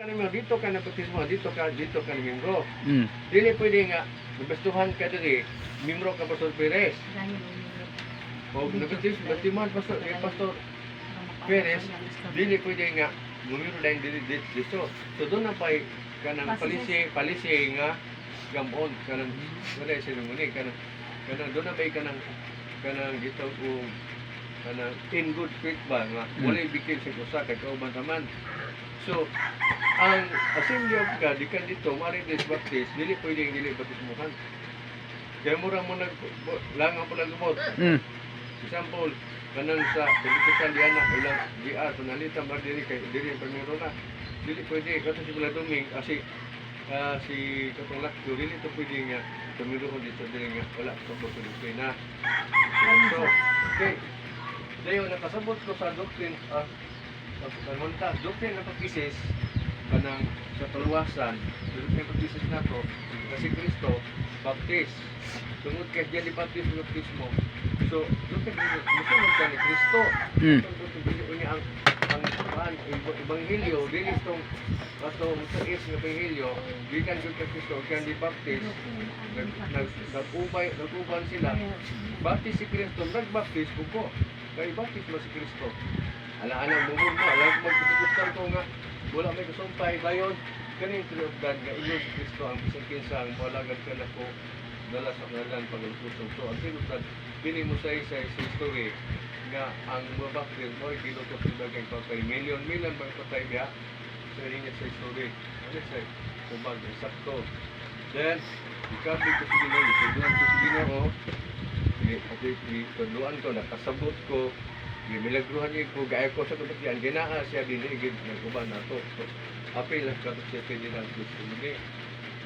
Kanimo dito ka na baptismo, dito ka ni membro. Mm. Dili pwede nga nabastuhan ka diri, membro ka Pastor Perez. O nabaptisman Pastor Perez, dili pwede nga membro lang dito. So doon na pay kanang palisi nga gamon kanang wala seremony kanang doon na pay kanang dito kung kanang in good faith ba nga wala bikil sa usa kay kauban taman. So, ang Assembly of God, ikan dito, Marites Baptist, dili pwedeng dili baptismuhan. Kaya mura mo langang po nagumot. Example, kanang sa Pilipitan Diana, ilang GR, panalitan ba dili kay dili pamiro na. Dili pwede, kato si Bladuming, si Katong Lakyo, dili ito pwede nga, pamiro ko dito, dili nga, wala ito po Pilipitin na. So, okay, dayo, nakasabot ko sa doctrine, pagkamunta, doktrine ng pag-isis kanang sa kaluwasan, doktrine ng pag-isis na to, kasi Kristo, baptist. Tungod kay diyan di baptismo. So, doktrine musunod ka ni Kristo. Ang ebanghelyo, dili itong mutais ng ebanghelyo, di kan yung kay Kristo, kaya di baptist, nag-uban sila. Baptist si Kristo, nag-baptist ko. Kaya baptist mo si Kristo. Ala-ala mumod mo, alam magpapagustan ko nga wala may kasumpay bayon kaning true of God nga inyo si Kristo ang bisang kinsa ang walagad ka na ko dala sa ngalan paglutusan. So ang true of God bini mo sa history nga ang mga baptism mo giluto sa bagay patay million ba patay biya so yun sa history ano sa kubag sakto then ikabig ko sige na ituduan ko sige na ko ituduan ko nakasabot ko milagruhan niya ko, gaya ko sa kapatian, ginaa siya dinigid ng uban na to. So, apil lang ka siya pwede lang gusto mo.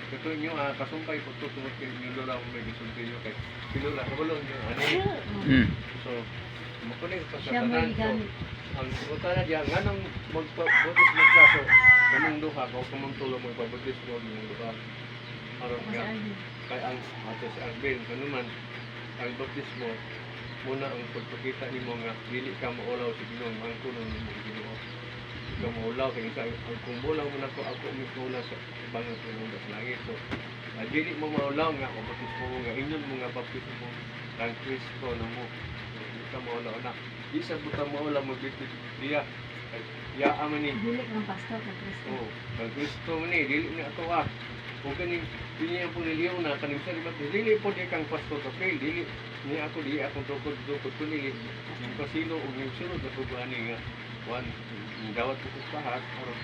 Ito nyo, kasumpay ko ito, tumot kayo nyo lang may gisumpay nyo kay Pilula, kabalon nyo, ani. So, makunin sa satanan. So, ang sumunta na diyan, nga nang magpabutis ng kaso, kamang duha, kung kamang tulong mo ipabutis mo ng duha. Aron nga, kay ang ato si Arben, kanuman, ang baptismo, muna ang pagpakita ni mo nga dili ka maulaw sa Ginoo ang kuno ni mo Ginoo ka maulaw kay ang kumulaw mo nako ako mikula sa bangat ng das langit so dili mo maulaw nga o baptismo mo nga inyon mo nga baptismo kang Kristo na mo dili ka maulaw na di sa buta maulaw mo diya ya amani dili kang pastor ka Kristo kang Kristo ni dili ni ato o kaning pinya po niliw na kaning sa dili po di kang pastor ka dili ni ako di akong tukod kunili yung kasino o yung sunod na kubani nga one dawat ko sa pahat aron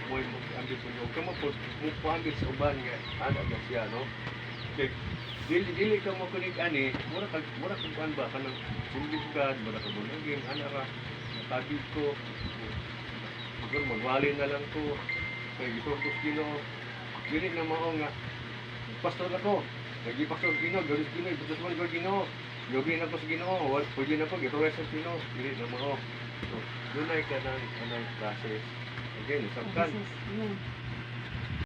moy mo ambil po yung kamapot mo paambil sa uban nga ana ba siya no kay dili ka mo kunig ani mura kag kuan ba kanang sumligad mura ka bunagin ana ra nakabig ko siguro magwali na lang ko kay gitortos Ginoo dili na mao nga pastor ako nagipastor Ginoo galis Ginoo ibutos man ko Ginoo Yogi na po sa Ginoo, pwede na po, gituloy sa Ginoo, dili na mo. So, doon ay kanang process. Again, isang kan.